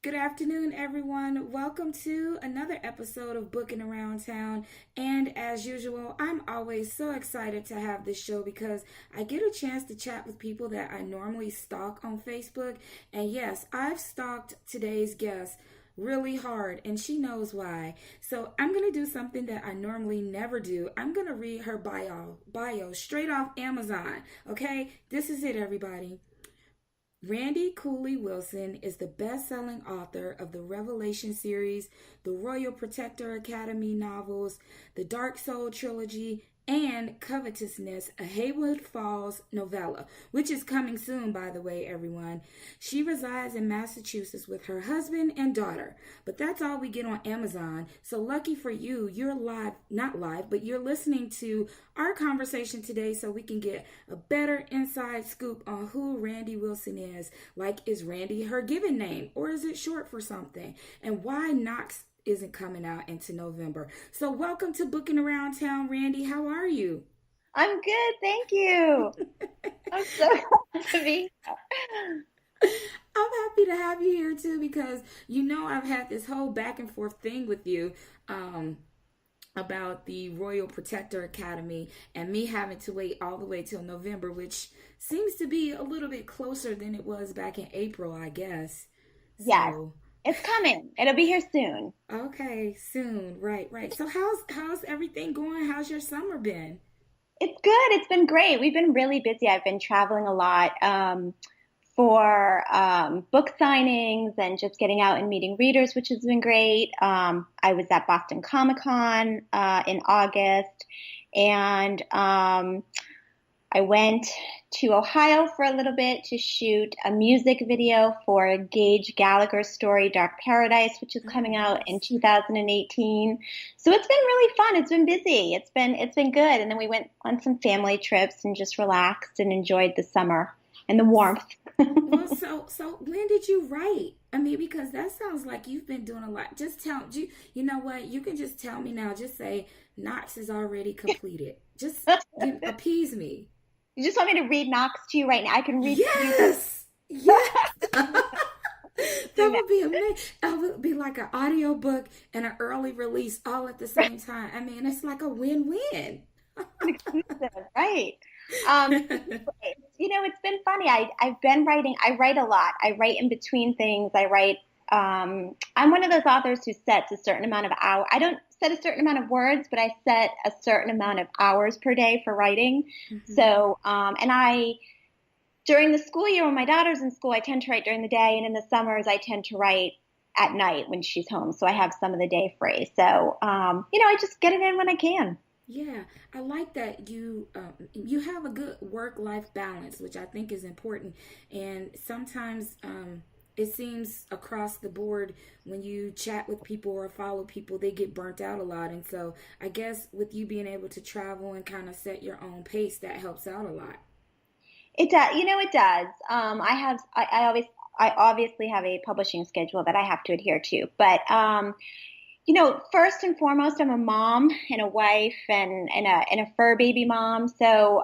Good afternoon, everyone. Welcome to another episode of Bookin Around Town. And as usual, I'm always so excited to have this show because I get a chance to chat with people that I normally stalk on Facebook. And yes, I've stalked today's guest really hard, and she knows why. So I'm going to do something that I normally never do. I'm going to read her bio straight off Amazon. Okay, this is it, everybody. Randi Cooley Wilson is the best-selling author of the Revelation series, the Royal Protector Academy novels, the Dark Soul trilogy, and Covetousness, a Havenwood Falls novella, which is coming soon, by the way, everyone. She resides in Massachusetts with her husband and daughter, but that's all we get on Amazon. So lucky for you, you're live, not live, but you're listening to our conversation today so we can get a better inside scoop on who Randi Wilson is. Like, is Randi her given name, or is it short for something? And why Knox isn't coming out into November. So welcome to Booking Around Town, Randi. How are you? I'm good, thank you. I'm so glad to be here. I'm happy to have you here too because I've had this whole back and forth thing with you about the Royal Protector Academy and me having to wait all the way till November, which seems to be a little bit closer than it was back in April, I guess. Yes, So it's coming. It'll be here soon. okay, soon. Right. So how's everything going? How's your summer been? It's good. It's been great. We've been really busy. I've been traveling a lot for book signings and just getting out and meeting readers, which has been great. I was at Boston Comic Con in August, and I went to Ohio for a little bit to shoot a music video for Gage Gallagher's story, Dark Paradise, which is Oh, coming out in nice. 2018. So it's been really fun. It's been busy. It's been good. And then we went on some family trips and just relaxed and enjoyed the summer and the warmth. Well, so when did you write? I mean, because that sounds like you've been doing a lot. Just tell you know what? You can just tell me now. Just say Knox is already completed. Just appease me. You just want me to read Knox to you right now? I can read to you. Yes, yes. Do That would be amazing. That would be like an audio book and an early release all at the same time. I mean, it's like a win-win. an exclusive, right? It's been funny. I've been writing. I write a lot. I write in between things. I write. I'm one of those authors who sets a certain amount of hours. I don't set a certain amount of words, but I set a certain amount of hours per day for writing. Hmm. So, and I during the school year when my daughter's in school, I tend to write during the day, and in the summers, I tend to write at night when she's home. So I have some of the day free. So, I just get it in when I can. Yeah, I like that you have a good work-life balance, which I think is important. And sometimes it seems across the board when you chat with people or follow people, they get burnt out a lot. And so I guess with you being able to travel and kind of set your own pace, that helps out a lot. It does. It does. I obviously have a publishing schedule that I have to adhere to, but first and foremost, I'm a mom and a wife and a fur baby mom. So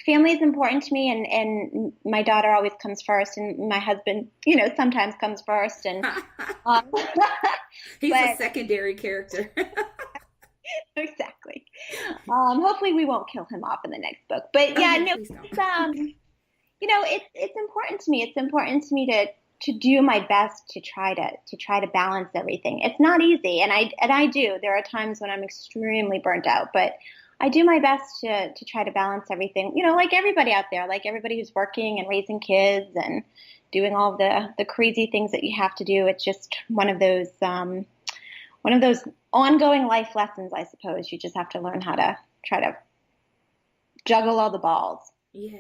family is important to me, and my daughter always comes first, and my husband, sometimes comes first, and um, He's a but secondary character. exactly. Hopefully, we won't kill him off in the next book. But Oh yeah, yeah, no, please don't. it's it's important to me. It's important to me to do my best to try to balance everything. It's not easy, and I do. There are times when I'm extremely burnt out, but I do my best to try to balance everything. Like everybody out there, like everybody who's working and raising kids and doing all the crazy things that you have to do. It's just one of those ongoing life lessons, I suppose. You just have to learn how to try to juggle all the balls. Yeah.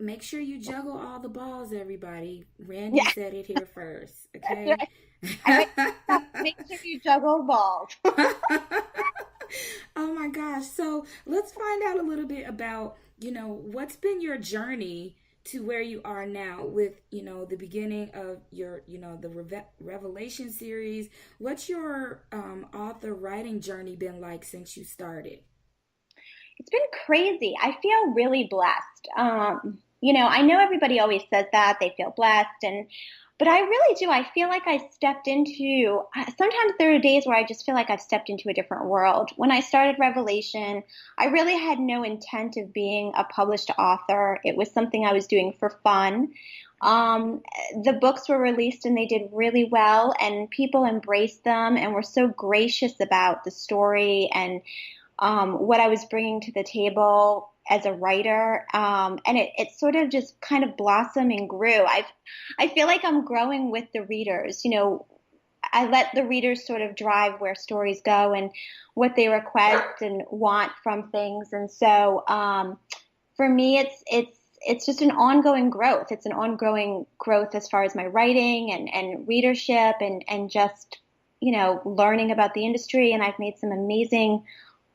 Make sure you juggle all the balls, everybody. Randy Yeah, said it here first, that's okay? right. I write make sure you juggle balls. Oh my gosh. So let's find out a little bit about, what's been your journey to where you are now with, the beginning of your, the Revelation series. What's your author writing journey been like since you started? It's been crazy. I feel really blessed. I know everybody always says that they feel blessed, but I really do. I feel like I stepped into, sometimes there are days where I just feel like I've stepped into a different world. When I started Revelation, I really had no intent of being a published author. It was something I was doing for fun. Um, the books were released and they did really well, and people embraced them and were so gracious about the story and what I was bringing to the table as a writer. And it sort of just kind of blossomed and grew. I feel like I'm growing with the readers. I let the readers sort of drive where stories go and what they request and want from things. And so for me, it's just an ongoing growth. It's an ongoing growth as far as my writing and readership and just, learning about the industry. And I've made some amazing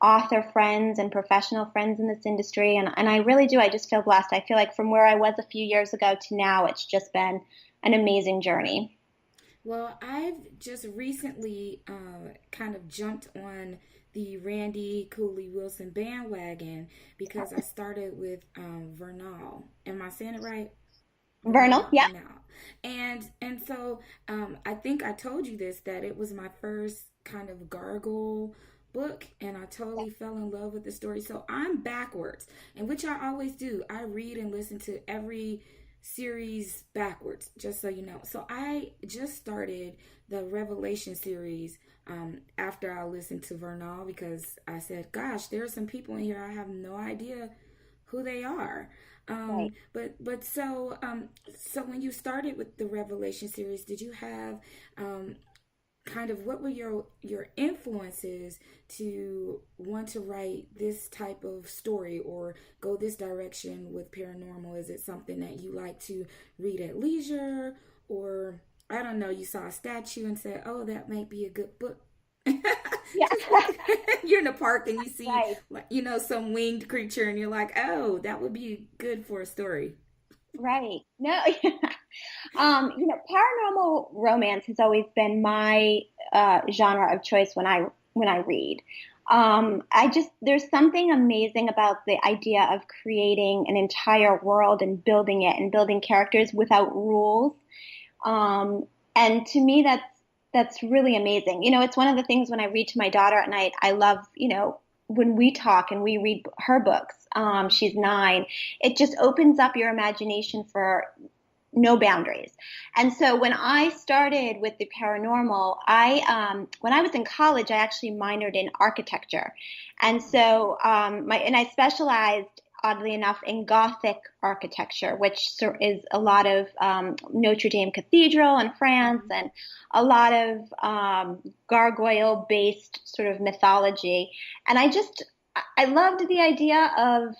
author friends and professional friends in this industry. And I really do. I just feel blessed. I feel like from where I was a few years ago to now, it's just been an amazing journey. Well, I've just recently kind of jumped on the Randi Cooley Wilson bandwagon because I started with Vernal. Am I saying it right? Vernal, yeah. Vernal. And so I think I told you this that it was my first kind of gargle book and I totally fell in love with the story. So I'm backwards, and which I always do. I read and listen to every series backwards, just so you know. So I just started the Revelation series after I listened to Vernal because I said, gosh, there are some people in here I have no idea who they are. Right. So when you started with the Revelation series, did you have kind of what were your influences to want to write this type of story or go this direction with paranormal? Is it something that you like to read at leisure, or I don't know, you saw a statue and said, oh, that might be a good book? Yeah. Just like you're in the park and you see Right. like some winged creature and you're like, oh, that would be good for a story. Right. No, paranormal romance has always been my genre of choice when I read. I just there's something amazing about the idea of creating an entire world and building it and building characters without rules. And to me, that's really amazing. It's one of the things when I read to my daughter at night. I love, when we talk and we read her books. She's 9. It just opens up your imagination for no boundaries. And so when I started with the paranormal, when I was in college, I actually minored in architecture, and so I specialized, oddly enough, in Gothic architecture, which is a lot of Notre Dame Cathedral in France and a lot of gargoyle-based sort of mythology. And I loved the idea of,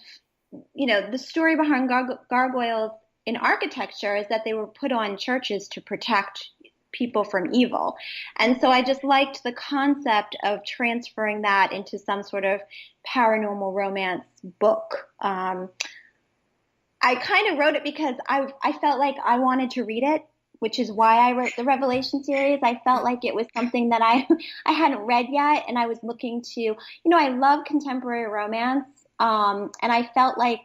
the story behind gargoyles in architecture is that they were put on churches to protect people from evil. And so I just liked the concept of transferring that into some sort of paranormal romance book. I kind of wrote it because I felt like I wanted to read it, which is why I wrote the Revelation series. I felt like it was something that I hadn't read yet, and I was looking to, I love contemporary romance, and I felt like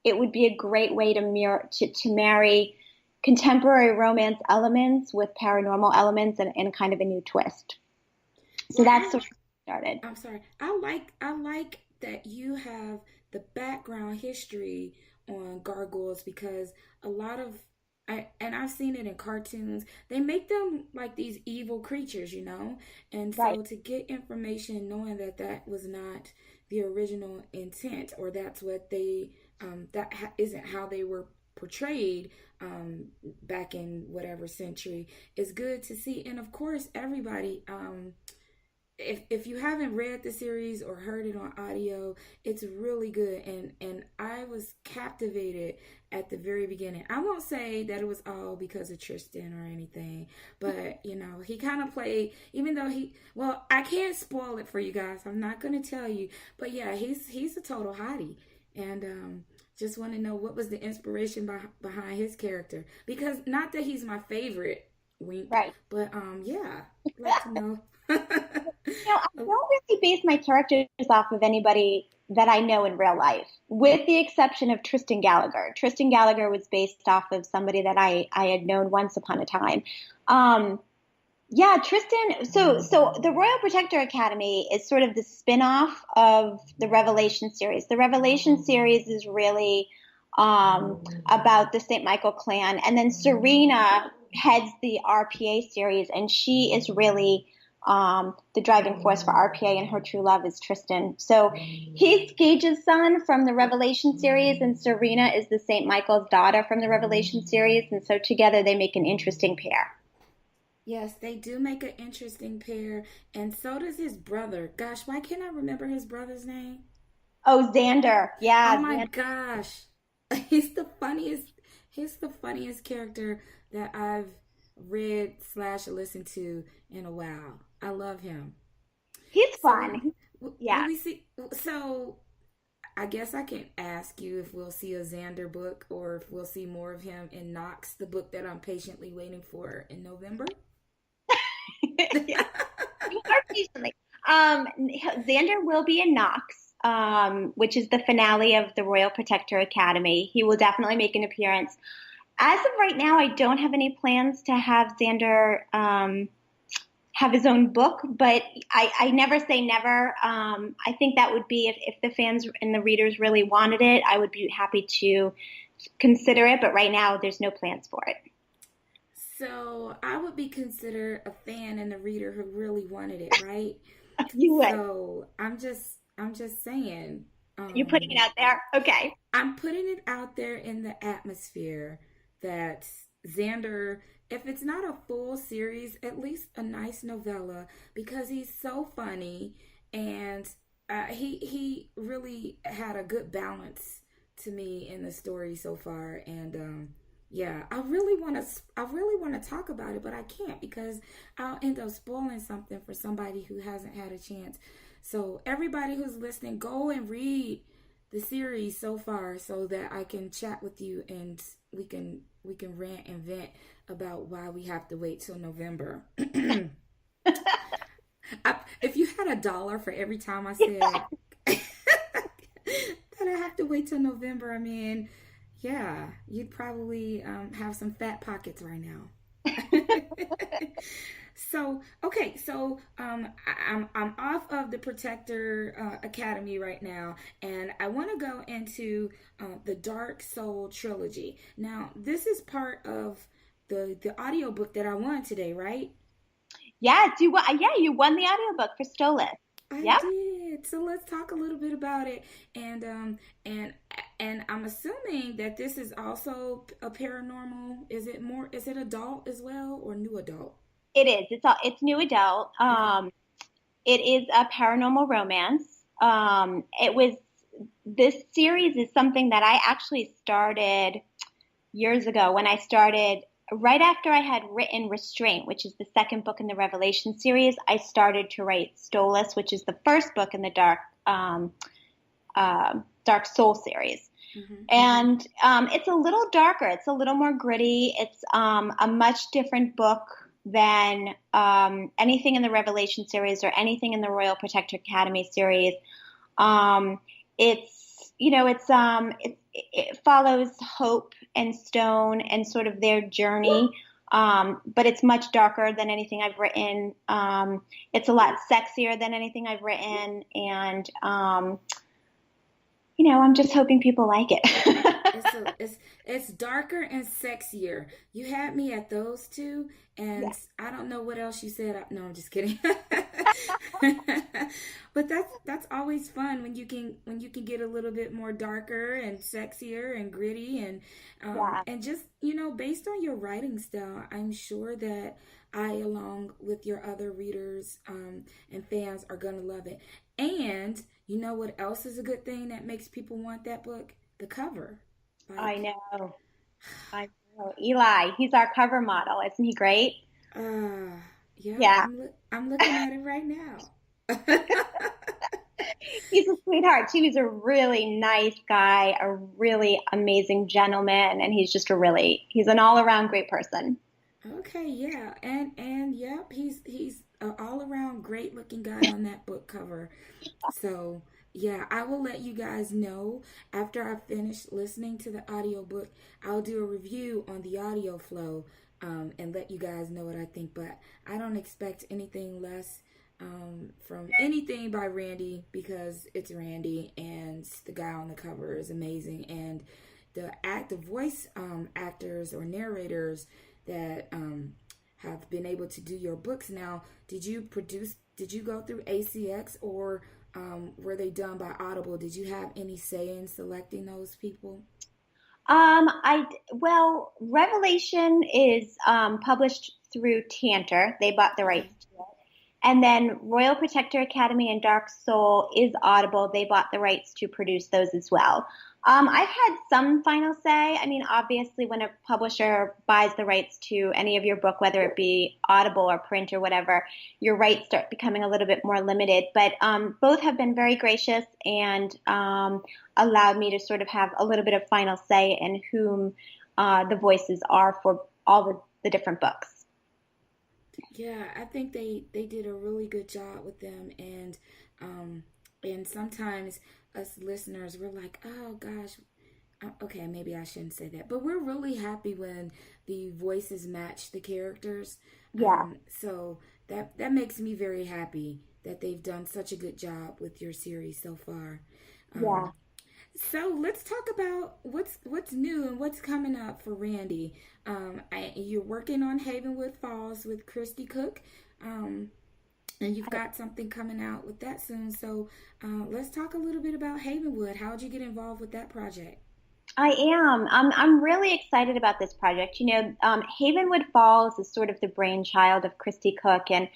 it would be a great way to marry contemporary romance elements with paranormal elements and kind of a new twist. So Well, that's sort of started. I'm sorry. I like that you have the background history on gargoyles because a lot of I've seen it in cartoons. They make them like these evil creatures, and Right. so to get information, knowing that that was not the original intent, or that's what they isn't how they were portrayed back in whatever century, is good to see. And of course, everybody. If you haven't read the series or heard it on audio, it's really good, and I was captivated at the very beginning. I won't say that it was all because of Tristan or anything, but he kind of played, even though I can't spoil it for you guys. I'm not going to tell you, but yeah, he's a total hottie, and just want to know what was the inspiration behind his character, because not that he's my favorite, wink, Right. but yeah, I'd like to know. I don't really base my characters off of anybody that I know in real life, with the exception of Tristan Gallagher. Tristan Gallagher was based off of somebody that I had known once upon a time. Um, yeah, Tristan. So the Royal Protector Academy is sort of the spin-off of the Revelation series. The Revelation series is really about the St. Michael clan, and then Serena heads the RPA series, and she is really the driving force for RPA, and her true love is Tristan. So he's Gage's son from the Revelation series, and Serena is the St. Michael's daughter from the Revelation series, and so together they make an interesting pair. Yes, they do make an interesting pair, and so does his brother. Gosh, why can't I remember his brother's name? Oh, Xander. Oh Yeah, my Xander. gosh. He's the funniest he's the funniest character that I've read slash listened to in a while. I love him. He's So fun. will Yeah. we see so I guess I can ask you if we'll see a Xander book or if we'll see more of him in Knox, the book that I'm patiently waiting for in November. Yeah. You are patiently. Xander will be in Knox, which is the finale of the Royal Protector Academy. He will definitely make an appearance. As of right now, I don't have any plans to have Xander have his own book, but I never say never. I think that would be if the fans and the readers really wanted it, I would be happy to consider it. But right now, there's no plans for it. So I would be considered a fan and a reader who really wanted it, right? You would. So I'm just saying, You're putting it um, out there. Okay. I'm putting it out there in the atmosphere that Xander, if it's not a full series, at least a nice novella because he's so funny and he really had a good balance to me in the story so far and yeah, I really want to talk about it, but I can't because I'll end up spoiling something for somebody who hasn't had a chance. So everybody who's listening, go and read the series so far so that I can chat with you and we can rant and vent about why we have to wait till November. If you had $1 for every time I said that I have to wait till November, I mean, yeah, you'd probably have some fat pockets right now. So okay, so I'm off of the Protector Academy right now, and I want to go into the Dark Soul trilogy. Now, this is part of the audiobook that I won today, right? Yes, you won. Yeah, you won the audiobook for Stolas. I Yep, did. So let's talk a little bit about it, and and I'm assuming that this is also a paranormal. Is it more? Is it adult as well or new adult? it is. It's new adult. Okay. It is a paranormal romance. It was This series is something that I actually started years ago when I started right after I had written Restraint, which is the second book in the Revelation series. I started to write Stolas, which is the first book in the Dark Soul series. Mm-hmm. And it's a little darker. It's a little more gritty. It's a much different book than anything in the Revelation series or anything in the Royal Protector Academy series. It's it follows Hope and Stone and sort of their journey, but it's much darker than anything I've written. It's a lot sexier than anything I've written, and I'm just hoping people like It's it. a, it's darker and sexier. You had me at those two, Yeah. and I don't know what else you said. No, I'm just kidding. But that's always fun when you can get a little bit more darker and sexier and gritty Yeah. and just based on your writing style, I'm sure that I along with your other readers and fans are gonna love it. And you know what else is a good thing that makes people want that book? The cover. I Like, know. I know. Eli, he's our cover model. Isn't he great? yep, Yeah. I'm looking at it right now. He's a sweetheart too. He's a really nice guy, a really amazing gentleman, and he's an all around great person. Okay, yeah, and yep, he's an all around great looking guy on that book cover. So Yeah, I will let you guys know after I finish listening to the audiobook. I'll do a review on the audio flow, and let you guys know what I think. But I don't expect anything less from anything by Randy because it's Randy and the guy on the cover is amazing. And the voice actors or narrators that have been able to do your books now, did you go through ACX or were they done by Audible? Did you have any say in selecting those people? Revelation is published through Tantor. They bought the Okay. rights to it. And then Royal Protector Academy and Dark Soul is Audible. They bought the rights to produce those as well. I've had some final say. I mean, obviously, when a publisher buys the rights to any of your book, whether it be Audible or print or whatever, your rights start becoming a little bit more limited. But both have been very gracious and allowed me to sort of have a little bit of final say in whom the voices are for all the different books. Yeah, I think they did a really good job with them, um and sometimes us listeners we're like, oh gosh, okay, maybe I shouldn't say that, but we're really happy when the voices match the characters. Yeah, So that makes me very happy that they've done such a good job with your series so far. yeah. Um, so let's talk about what's new and what's coming up for Randy. You're working on Havenwood Falls with Christy Cook, um, and you've got something coming out with that soon. So let's talk a little bit about Havenwood. How did you get involved with that project? I am. I'm really excited about this project. You know, Havenwood Falls is sort of the brainchild of Christy Cook, and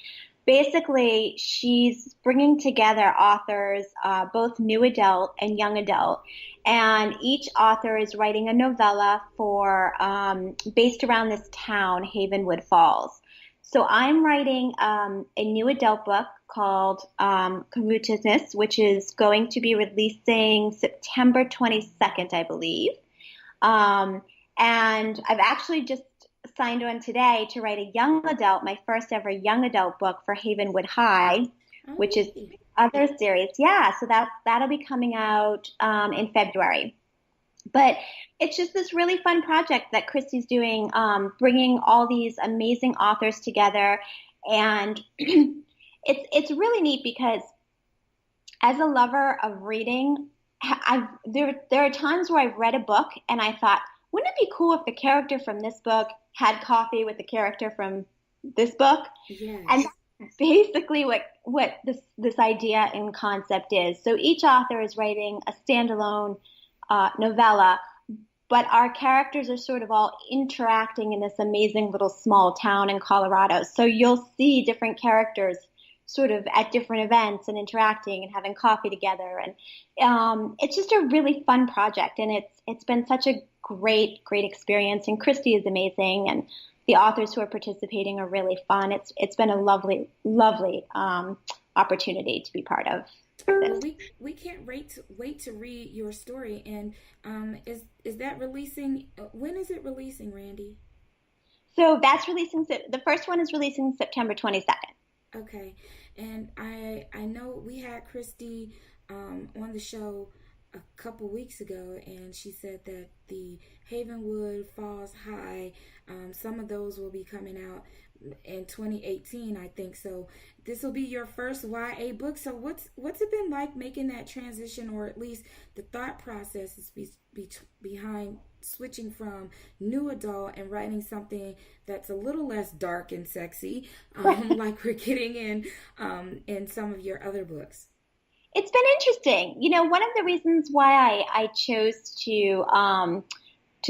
basically she's bringing together authors, both new adult and young adult, and each author is writing a novella for based around this town, Havenwood Falls. So I'm writing a new adult book called Commutedness, which is going to be releasing September 22nd, I believe. Um, and I've actually just signed on today to write a young adult, my first ever young adult book for Havenwood High, Oh, which is yay. other series. Yeah, so that'll be coming out in February. But it's just this really fun project that Christy's doing, bringing all these amazing authors together, and it's really neat because as a lover of reading, there are times where I've read a book and I thought, wouldn't it be cool if the character from this book had coffee with the character from this book? And Yes. that's basically what this idea and concept is. So each author is writing a standalone novella, but our characters are sort of all interacting in this amazing little small town in Colorado. So you'll see different characters sort of at different events and interacting and having coffee together. And it's just a really fun project. And it's been such a great experience. And Christy is amazing. And the authors who are participating are really fun. It's been a lovely opportunity to be part of Well, this. we can't wait to read your story. And is that releasing? When is it releasing, Randy? So that's releasing. The first one is releasing September 22nd. Okay, and I know we had Christy on the show a couple weeks ago, and she said that the Havenwood Falls High, some of those will be coming out in 2018, I think. So this will be your first YA book. So what's it been like making that transition, or at least the thought process is behind switching from new adult and writing something that's a little less dark and sexy, like we're getting in some of your other books. It's been interesting. You know, one of the reasons why I chose to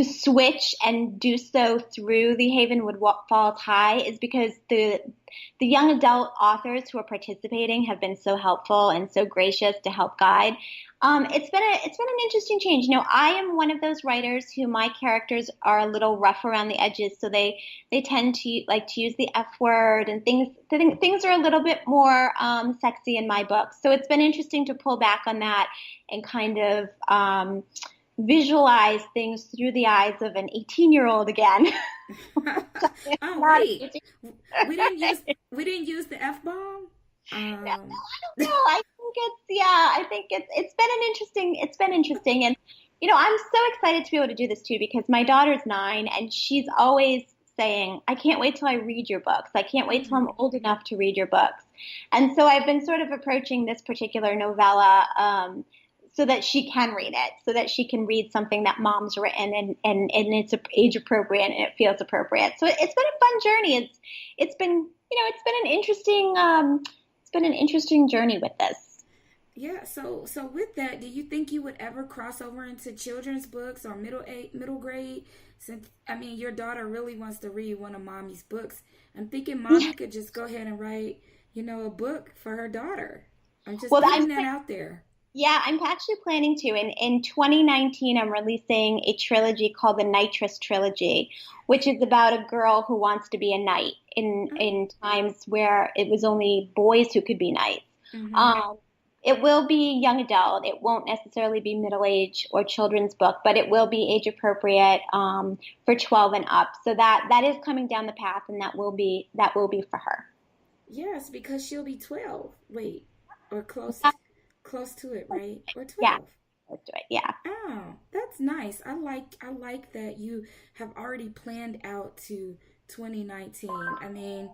switch and do so through the Havenwood Falls High is because the young adult authors who are participating have been so helpful and so gracious to help guide. It's been an interesting change. You know, I am one of those writers who my characters are a little rough around the edges, so they tend to like to use the F word and things are a little bit more sexy in my books. So it's been interesting to pull back on that and kind of visualize things through the eyes of an 18-year-old again. Oh Not wait, 18. we didn't use the F bomb. No, Um, I don't know. I think I think it's been interesting, and I'm so excited to be able to do this too because my daughter's 9 and she's always saying, "I can't wait till I read your books. I can't wait till I'm mhm. old enough to read your books." And so I've been sort of approaching this particular novella so that she can read it, so that she can read something that mom's written and it's age appropriate and it feels appropriate. So it's been a fun journey. It's been it's been an interesting it's been an interesting journey with this. Yeah, so with that, do you think you would ever cross over into children's books or middle grade? Since I mean, your daughter really wants to read one of mommy's books. I'm thinking mommy could just go ahead and write, a book for her daughter. I'm just Well, putting that out there. I'm actually planning to. In 2019, I'm releasing a trilogy called the Nitrous Trilogy, which is about a girl who wants to be a knight Oh, in times where it was only boys who could be knights. mm-hmm. Um, it will be young adult. It won't necessarily be middle age or children's book, but it will be age appropriate for 12 and up. So that is coming down the path, and that will be for her. Yes, because she'll be 12. Wait, or close to it, right? Or Yeah, 12. let's do it. Yeah. Oh, that's nice. I like that you have already planned out to 2019. I mean,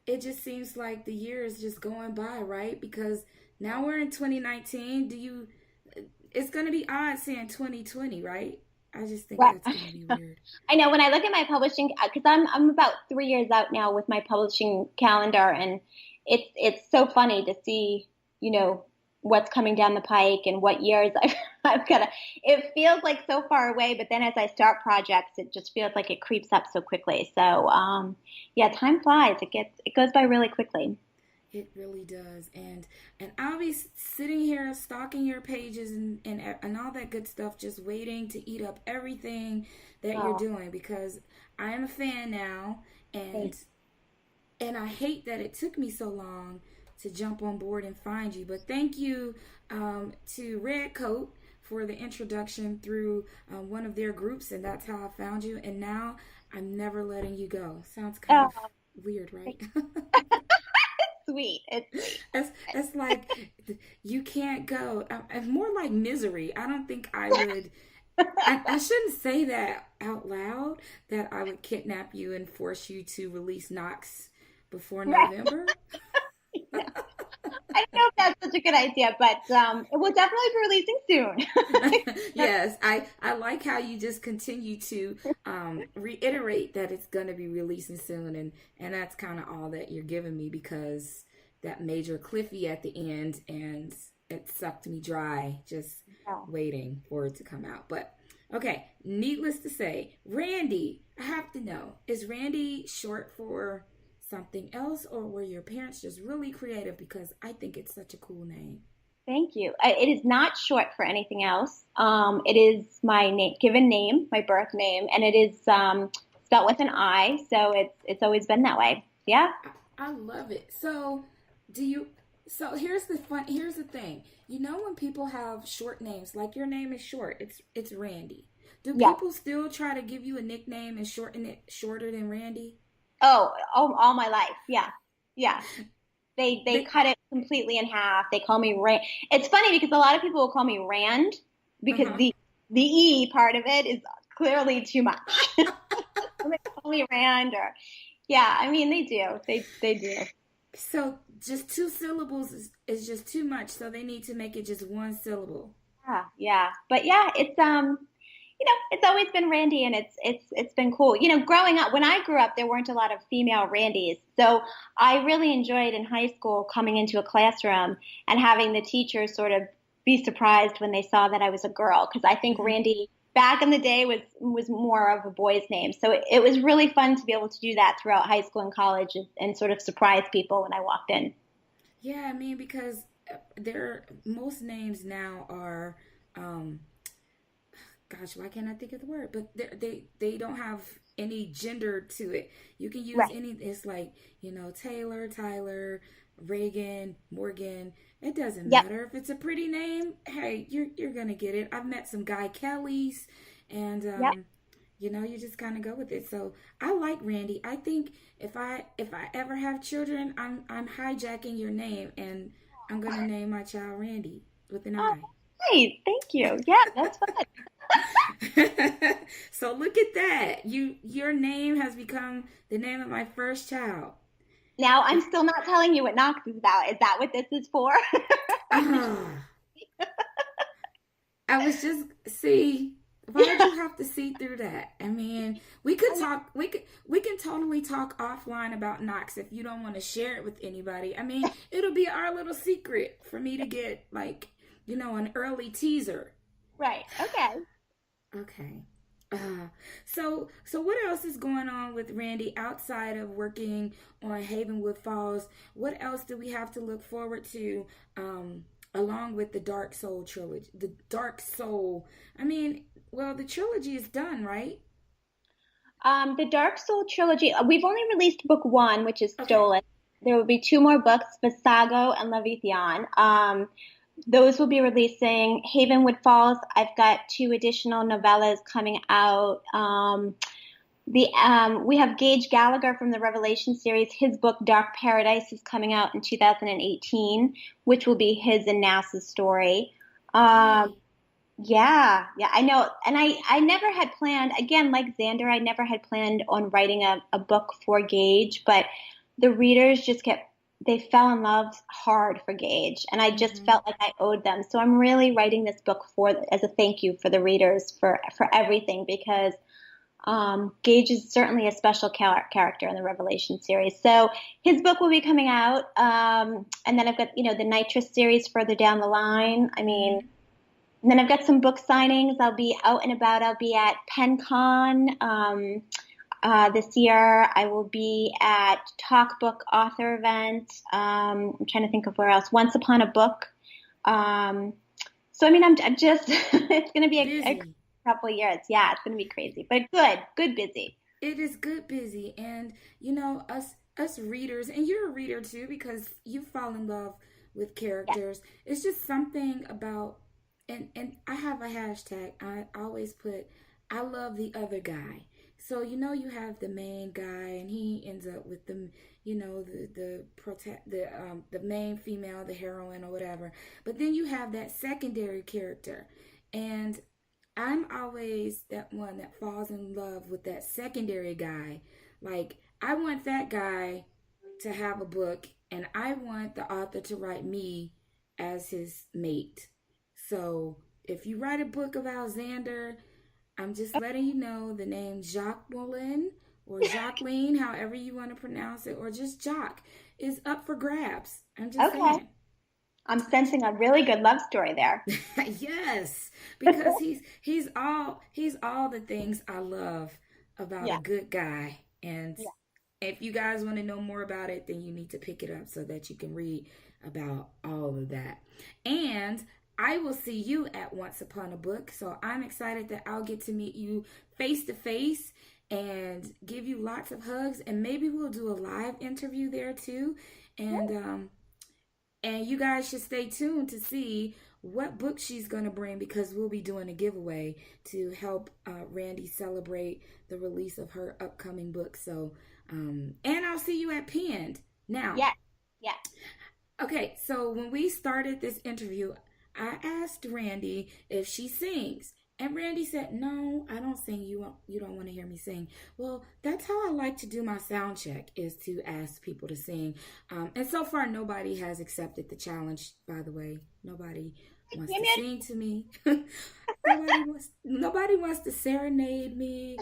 it just seems like the year is just going by, right? Because now we're in 2019. It's going to be odd saying 2020, right? I just think Right. that's going to be weird. I know when I look at my publishing, because I'm about 3 years out now with my publishing calendar, and it's so funny to see, you know, what's coming down the pike and what years I've got to. It feels like so far away, but then as I start projects, it just feels like it creeps up so quickly. So, yeah, time flies. It goes by really quickly. It really does. And I'll be sitting here stalking your pages and all that good stuff, just waiting to eat up everything that you're Oh, doing because I am a fan now and thanks. and I hate that it took me so long to jump on board and find you. But thank you to Red Coat for the introduction through one of their groups, and that's how I found you. And now I'm never letting you go. Sounds kind Oh, of weird, right? sweet. It's sweet. It's like you can't go. It's more like misery. I don't think I would. I shouldn't say that out loud. That I would kidnap you and force you to release Knox before Right. November. I don't know if that's such a good idea, but it will definitely be releasing soon. Yes, I like how you just continue to reiterate that it's going to be releasing soon, and that's kind of all that you're giving me because that major Cliffy at the end, and it sucked me dry just Yeah. waiting for it to come out. But okay, needless to say, Randy, I have to know, is Randy short for something else, or were your parents just really creative? Because I think it's such a cool name. Thank you. It is not short for anything else. It is my given name, my birth name, and it is spelled with an I, so it's always been that way. Yeah. I love it. So, do you? So Here's the thing. You know when people have short names, like your name is short. It's Randy. Do Yeah. people still try to give you a nickname and shorten it shorter than Randy? Oh, all my life. Yeah. Yeah. They They. cut it completely in half. They call me Rand. It's funny because a lot of people will call me Rand Uh because huh. the E part of it is clearly too much. They call me Rand or yeah, I mean they do. They do. So just two syllables is just too much. So they need to make it just one syllable. Yeah, yeah. But yeah, it's always been Randy and it's been cool. Growing up, when I grew up, there weren't a lot of female Randys. So I really enjoyed in high school coming into a classroom and having the teachers sort of be surprised when they saw that I was a girl because I think Hmm. Randy back in the day was more of a boy's name. So it was really fun to be able to do that throughout high school and college and sort of surprise people when I walked in. Yeah, I mean because there most names now are um gosh, why can't I think of the word? But they don't have any gender to it. You can use Right. any. It's like Taylor, Tyler, Reagan, Morgan. It doesn't Yep. matter if it's a pretty name. Hey, you're gonna get it. I've met some Guy Kellys, and Yep. You just kind of go with it. So I like Randy. I think if I ever have children, I'm hijacking your name and I'm gonna name my child Randy with an Oh, I. nice. Thank you. Yeah, that's fun. So look at that. Your name has become the name of my first child. Now, I'm still not telling you what Knox is about. Is that what this is for? Ah, I was just see. Why'd you have to see through that? I mean, we could talk. We can totally talk offline about Knox if you don't want to share it with anybody. I mean, it'll be our little secret for me to get like an early teaser. Right. Okay. Okay. So what else is going on with Randy outside of working on Havenwood Falls? What else do we have to look forward to, along with the Dark Soul trilogy? The Dark Soul. I mean, well, the trilogy is done, right? The Dark Soul trilogy, we've only released book one, which is Okay. Stolen. There will be two more books, Visago and Levithian. Those will be releasing Havenwood Falls. I've got two additional novellas coming out. We have Gage Gallagher from the Revelation series. His book Dark Paradise is coming out in 2018, which will be his and Nasa's story. Um, Yay. yeah, I know. And I never had planned, again, like Xander, I never had planned on writing a book for Gage, but the readers they fell in love hard for Gage. And I just Mm-hmm. felt like I owed them. So I'm really writing this book as a thank you for the readers for everything because Gage is certainly a special character in the Revelation series. So his book will be coming out. And then I've got, the Nitrous series further down the line. I mean, Mm-hmm. and then I've got some book signings. I'll be out and about. I'll be at PennCon this year. I will be at Talk Book Author event. I'm trying to think of where else. Once Upon a Book. So I mean, I'm just. It's going to be a Busy. couple of years. Yeah, it's going to be crazy, but good busy. It is good busy, and us readers, and you're a reader too because you fall in love with Yeah. characters. It's just something about, and I have a hashtag. I always put, I love the other guy. So you have the main guy, and he ends up with the protect the main female, the heroine or whatever. But then you have that secondary character, and I'm always that one that falls in love with that secondary guy. Like, I want that guy to have a book, and I want the author to write me as his mate. So, if you write a book about Xander, I'm just letting you know the name Jacqueline or Jacqueline, however you want to pronounce it, or just Jock, is up for grabs. I'm just Okay. saying. I'm sensing a really good love story there. Yes, because he's all the things I love about a Yeah. good guy. And Yeah. if you guys want to know more about it, then you need to pick it up so that you can read about all of that. And I will see you at Once Upon a Book. So I'm excited that I'll get to meet you face to face and give you lots of hugs. And maybe we'll do a live interview there too. And you guys should stay tuned to see what book she's going to bring because we'll be doing a giveaway to help Randy celebrate the release of her upcoming book. So, and I'll see you at Penned. Now, Yeah. Yeah. okay, so when we started this interview, I asked Randy if she sings. And Randy said, "No, I don't sing. You don't want to hear me sing." Well, that's how I like to do my sound check is to ask people to sing. And so far, nobody has accepted the challenge. By the way, nobody wants to Amen. sing to me. Nobody wants to serenade me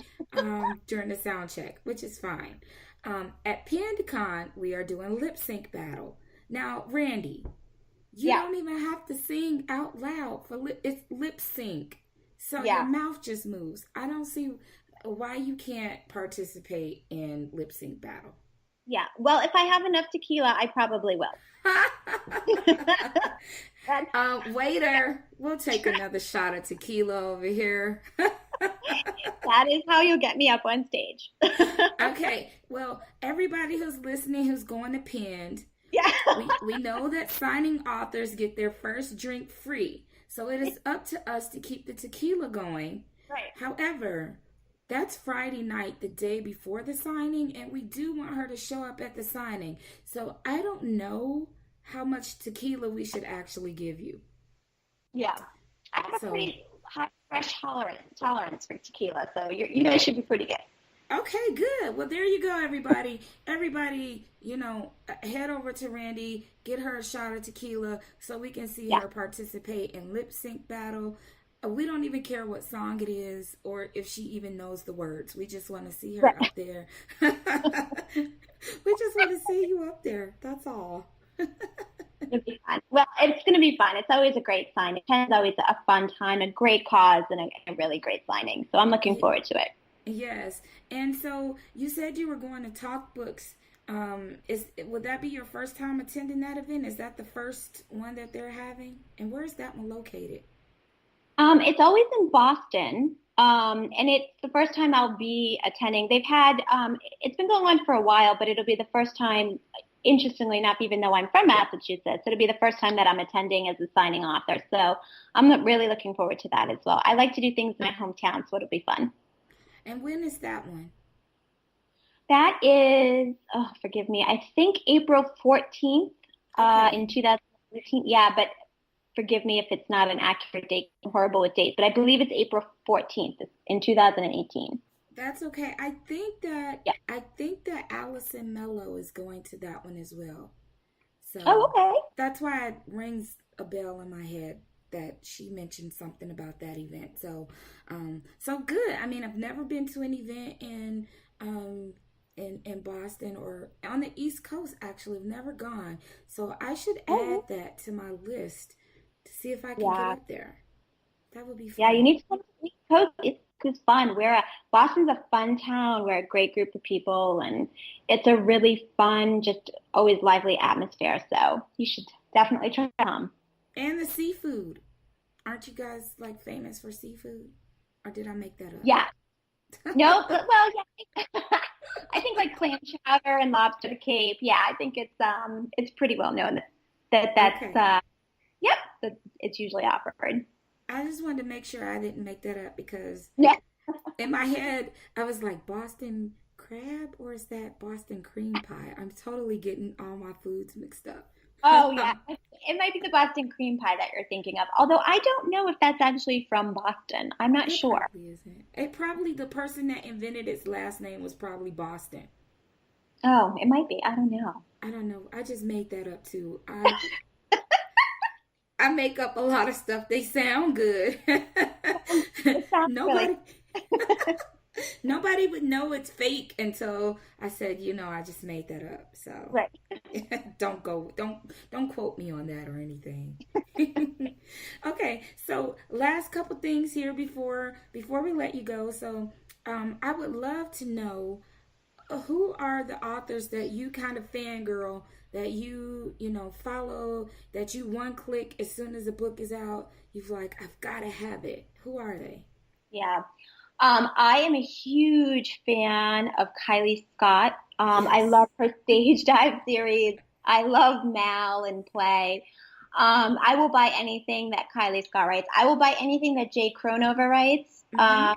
during the sound check, which is fine. At PandaCon, we are doing lip sync battle. Now, Randy, you Yeah. don't even have to sing out loud for it's lip sync. So your Yeah. mouth just moves. I don't see why you can't participate in lip sync battle. Yeah. Well, if I have enough tequila, I probably will. That's, Waiter, we'll take another shot of tequila over here. that is how you'll get me up on stage. Okay, well, everybody who's listening who's going to Penned, Yeah. we know that signing authors get their first drink free. So it is up to us to keep the tequila going. Right. However, That's Friday night, the day before the signing, and we do want her to show up at the signing. So I don't know how much tequila we should actually give you. Yeah. I have a So pretty high fresh tolerance for tequila, so you guys should be pretty good. okay, good. Well, there you go, everybody. Everybody, head over to Randy, get her a shot of tequila so we can see Yeah. her participate in lip sync battle. We don't even care what song it is or if she even knows the words. We just want to see her Right. up there. We just want to see you up there. That's all. It'll be fun. Well, it's going to be fun. It's always a great signing. It's always a fun time, a great cause, and a really great signing. So I'm looking forward to it. Yes. And so you said you were going to Talk Books. Is would that be your first time attending that event? Is that the first one that they're having? And where is that one located? It's always in Boston, and it's the first time I'll be attending. They've had it's been going on for a while, but it'll be the first time. Interestingly enough, even though I'm from Massachusetts, it'll be the first time that I'm attending as a signing author. So I'm really looking forward to that as well. I like to do things in my hometown, so it'll be fun. And when is that one? That is, oh, forgive me, I think April 14th Okay. in 2018. Yeah, but forgive me if it's not an accurate date. I'm horrible with dates, but I believe it's April 14th in 2018. That's okay. Yeah. I think that Allison Mello is going to that one as well. Oh, So okay. that's why it rings a bell in my head that she mentioned something about that event. So good. I mean, I've never been to an event um in Boston or on the East Coast. Actually, I've never gone. So I should add Oh, that to my list to see if I can get yeah. up there. That would be Yeah, you fun. need to come to the East Coast. It's fun. Boston's a fun town. We're a great group of people, and it's a really fun, just always lively atmosphere. So you should definitely try to come. And the seafood. Aren't you guys like famous for seafood? Or did I make that Yeah. up? No, well, yeah. I think like clam chowder and lobster the Cape. Yeah, I think it's pretty well known that's Okay. yep, that it's usually offered. I just wanted to make sure I didn't make that up because Yeah. in my head I was like Boston crab or is that Boston cream pie? I'm totally getting all my foods mixed up. Oh yeah. It might be the Boston cream pie that you're thinking of. Although I don't know if that's actually from Boston. I'm not It sure. probably isn't. It probably the person that invented its last name was probably Boston. Oh, it might be. I don't know. I don't know. I just made that up too. I make up a lot of stuff. They sound good. It sounds really Nobody nobody would know it's fake until I said, I just made that up. So right. don't quote me on that or anything. Okay, so last couple things here before we let you go. So I would love to know who are the authors that you kind of fangirl that you follow that you one click as soon as the book is out you've like I've got to have it. Who are they? Yeah. I am a huge fan of Kylie Scott. I Yes. love her stage dive series. I love Mal and Play. I will buy anything that Kylie Scott writes. I will buy anything that Jay Cronover writes. Mm-hmm.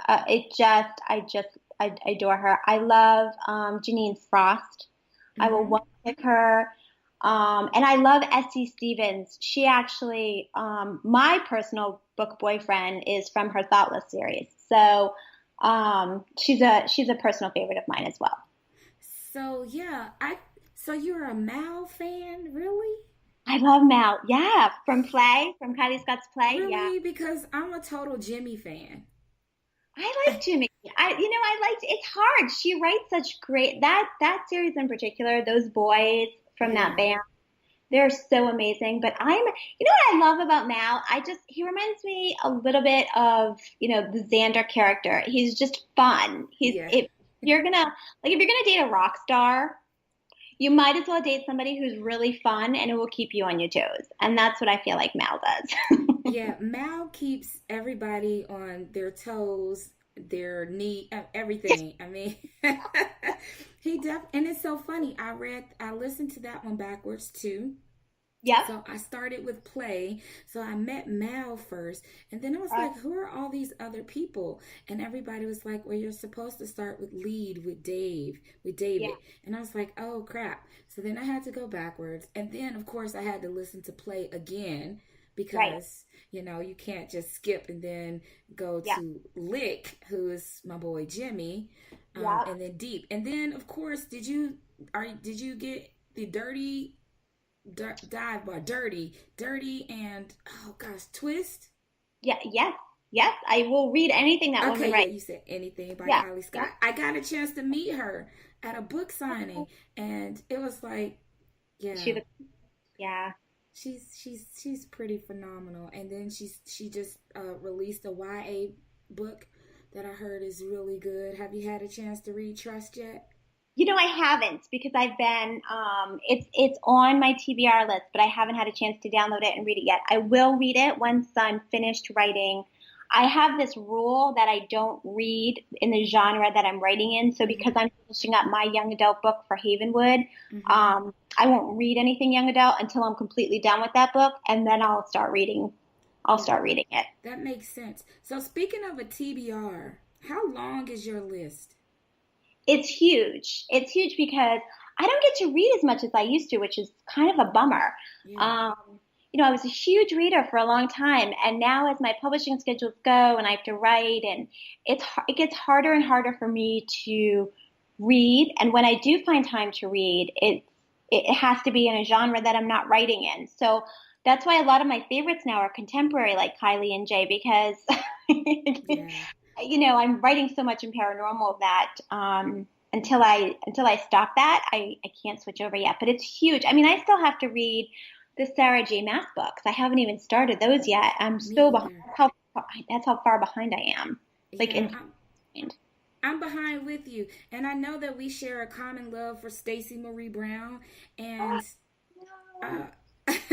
I adore her. I love Janine Frost. I will Mm-hmm. one pick her. And I love Essie Stevens. She actually, my personal book boyfriend is from her Thoughtless series. So, she's a personal favorite of mine as well. So yeah, I so you're a Mal fan, really? I love Mal. Yeah, from Kylie Scott's Play. Yeah. Really? Because I'm a total Jimmy fan. I like Jimmy. I liked, it's hard. She writes such great, that series in particular, those boys from that Yeah. band. They're so amazing. But what I love about Mal? He reminds me a little bit of, the Xander character. He's just fun. Yeah. If you're gonna, if you're gonna date a rock star, you might as well date somebody who's really fun and it will keep you on your toes. And that's what I feel like Mal does. Yeah, Mal keeps everybody on their toes, their knee, everything. I mean, and it's so funny. I listened to that one backwards too. Yep. So I started with play. So I met Mal first. And then I was Uh, like, who are all these other people? And everybody was like, well, you're supposed to start with lead with yeah. David. And I was like, oh crap. So then I had to go backwards. And then, of course, I had to listen to play again Right. because, you can't just skip and then go Yeah. to Lick, who is my boy Jimmy, Yep. and then Deep. And then, of course, did you get the dive bar, dirty, and oh gosh, twist. Yeah. Yes. Yes. I will read anything that woman Okay, yeah, writes. you said anything by Yeah. Kylie Yeah. Scott. I got a chance to meet her at a book signing, Oh, and it was like, she yeah, the yeah. she's pretty phenomenal. And then she just released a YA book that I heard is really good. Have you had a chance to read Trust yet? I haven't because I've been it's on my TBR list, but I haven't had a chance to download it and read it yet. I will read it once I'm finished writing. I have this rule that I don't read in the genre that I'm writing in. So because Mm-hmm. I'm finishing up my young adult book for Havenwood, Mm-hmm. I won't read anything young adult until I'm completely done with that book, and then I'll start reading. I'll Yeah, start reading it. that makes sense. So speaking of a TBR, how long is your list? It's huge. It's huge because I don't get to read as much as I used to, which is kind of a bummer. Yeah. Um, I was a huge reader for a long time, and now as my publishing schedules go, and I have to write, and it gets harder and harder for me to read. And when I do find time to read, it has to be in a genre that I'm not writing in. So that's why a lot of my favorites now are contemporary, like Kylie and Jay, because Yeah. I'm writing so much in paranormal that until I stop that, I can't switch over yet. But it's huge. I mean, I still have to read the Sarah J. Maas books. I haven't even started those yet. I'm Me so behind. either. That's how far behind I am. Like Yeah, in I'm behind with you. And I know that we share a common love for Stacey Marie Brown, and uh and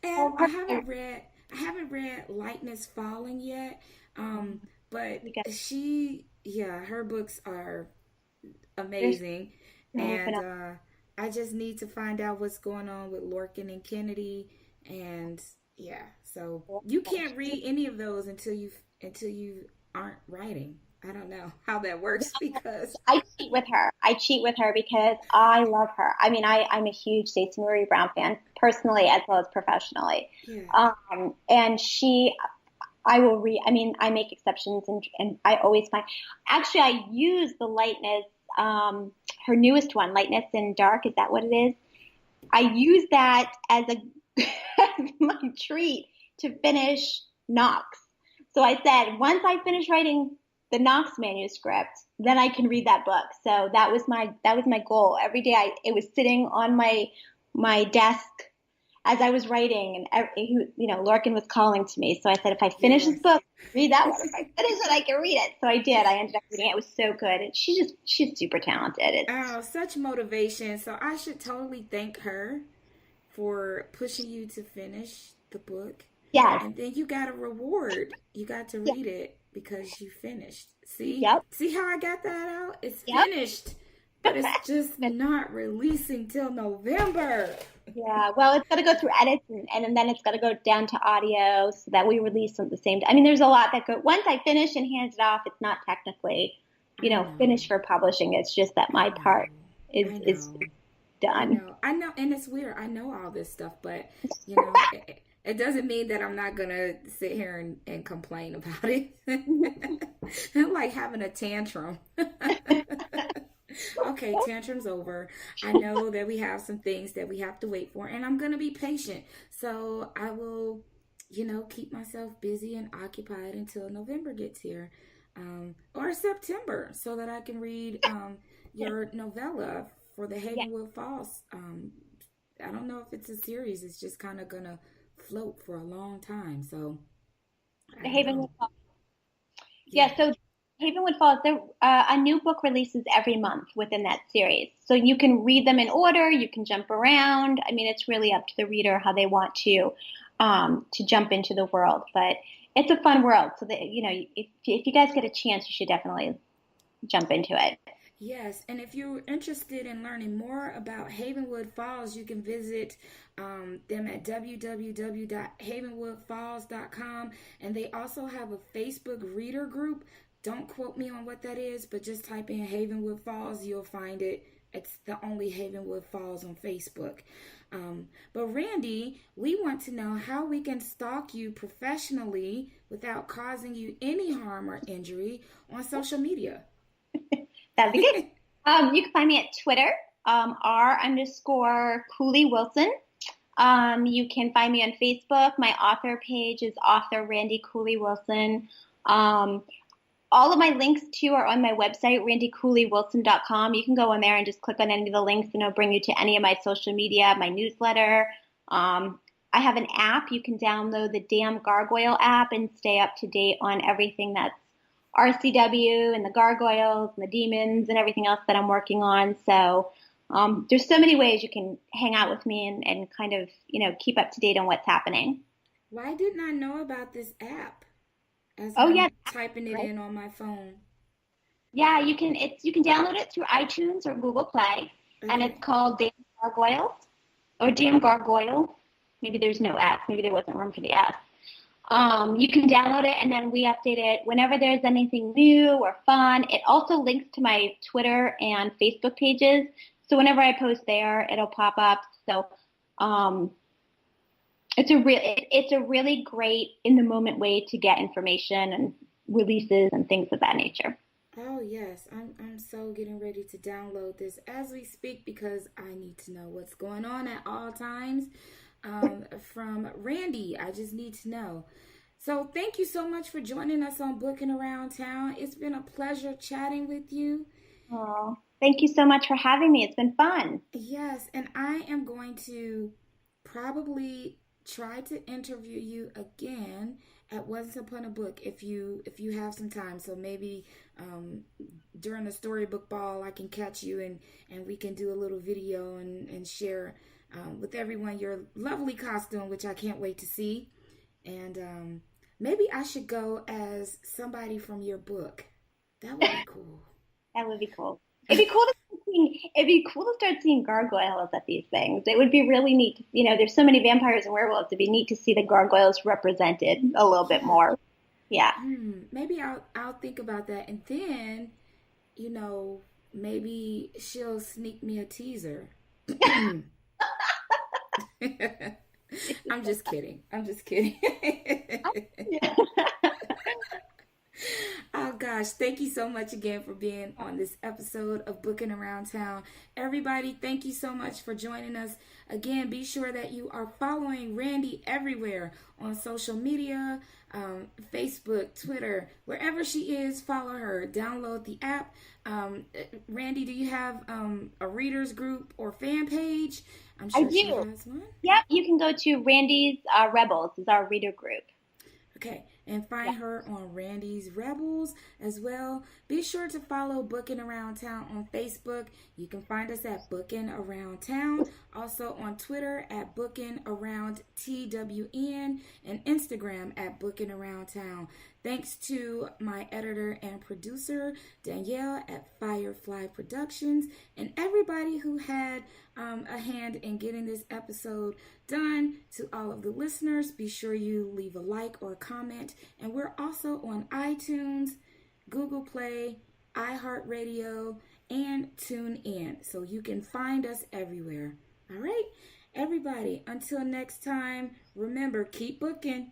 oh, I haven't read Lightness Falling yet. But her books are there's amazing. so And phenomenal. I just need to find out what's going on with Lorcan and Kennedy. And yeah, so you can't read any of those until you aren't writing. I don't know how that works because I cheat with her. I cheat with her because I love her. I mean, I'm a huge Stacey Marie Brown fan, personally as well as professionally. yeah. And I will read. I mean, I make exceptions, and I always find. Actually, I use the lightness. Her newest one, Lightness in Dark. Is that what it is? I use that as a as my treat to finish Knox. So I said, once I finish writing the Knox manuscript, then I can read that book. So that was my goal. Every day it was sitting on my desk as I was writing, and Lorcan was calling to me. So I said, if I finish this Yes. book, read that one. If I finish it, I can read it. So I did. I ended up reading it. It was so good, and she's super talented. Oh, such motivation. So I should totally thank her for pushing you to finish the book. Yes, And then you got a reward. You got to yep, read it because you finished. See? yep, See how I got that out? It's yep. finished. But it's just not releasing till November. Yeah, well, it's got to go through edits, and then it's got to go down to audio so that we release them at the same time. I mean, there's a lot that go. Once I finish and hand it off, it's not technically, I know. finished for publishing. It's just that I my part know. is I know. I done. know. I know. And it's weird. I know all this stuff, but, it doesn't mean that I'm not going to sit here and complain about it. I'm like having a tantrum. Okay, tantrum's over. I know that we have some things that we have to wait for, and I'm going to be patient. So I will, keep myself busy and occupied until November gets here, or September, so that I can read your novella for the Yeah, Havenwood Falls. I don't know if it's a series, it's just kind of going to float for a long time. So I the don't know. Havenwood. Yeah. Yeah, so Havenwood Falls, a new book releases every month within that series. So you can read them in order, you can jump around. I mean, it's really up to the reader how they want to jump into the world. But it's a fun world. So that if you guys get a chance, you should definitely jump into it. Yes, and if you're interested in learning more about Havenwood Falls, you can visit them at www.havenwoodfalls.com. And they also have a Facebook reader group. Don't quote me on what that is, but just type in Havenwood Falls, you'll find it. It's the only Havenwood Falls on Facebook. But Randi, we want to know how we can stalk you professionally without causing you any harm or injury on social media. That'd be good. You can find me at Twitter, R_Cooley Wilson. You can find me on Facebook. My author page is author Randi Cooley Wilson. All of my links too are on my website, randicooley.wilson.com. You can go on there and just click on any of the links and it'll bring you to any of my social media, my newsletter. I have an app. You can download the Damn Gargoyle app and stay up to date on everything that's RCW and the gargoyles and the demons and everything else that I'm working on. So there's so many ways you can hang out with me and kind of, keep up to date on what's happening. Why didn't I know about this app as Oh I'm yeah, typing it right. in on my phone? Yeah, you can download it through iTunes or Google Play, and Okay. it's called Damn Gargoyles or Damn Gargoyle. Maybe there's no S. Maybe there wasn't room for the S. You can download it, and then we update it whenever there's anything new or fun. It also links to my Twitter and Facebook pages, so whenever I post there, it'll pop up. So it's a really great in the moment way to get information and releases and things of that nature. Oh yes, I'm so getting ready to download this as we speak because I need to know what's going on at all times. From Randi, I just need to know. So thank you so much for joining us on Booking Around Town. It's been a pleasure chatting with you. Oh, thank you so much for having me. It's been fun. Yes, and I am going to probably try to interview you again at Once Upon a Book if you have some time. So maybe during the storybook ball I can catch you and we can do a little video and share with everyone your lovely costume, which I can't wait to see. And maybe I should go as somebody from your book. That would be cool. That would be cool. It'd be cool to start seeing gargoyles at these things. It would be really neat. There's so many vampires and werewolves. It'd be neat to see the gargoyles represented a little bit more. Yeah. Maybe I'll think about that, and then maybe she'll sneak me a teaser. I'm just kidding. I'm just kidding. Yeah. Oh gosh, thank you so much again for being on this episode of Booking Around Town. Everybody, thank you so much for joining us. Again, be sure that you are following Randi everywhere on social media, Facebook, Twitter, wherever she is, follow her. Download the app. Randi, do you have a readers group or fan page? I'm I sure she do. has one. Yep. You can go to Randy's Rebels is our reader group. Okay, and find Yeah. her on Randy's Rebels as well. Be sure to follow Booking Around Town on Facebook. You can find us at Booking Around Town. Also on Twitter at Booking Around TWN and Instagram at Booking Around Town. Thanks to my editor and producer, Danielle at Firefly Productions, and everybody who had a hand in getting this episode done. To all of the listeners, be sure you leave a like or a comment. And we're also on iTunes, Google Play, iHeartRadio, and TuneIn. So you can find us everywhere. All right, everybody, until next time, remember, keep booking.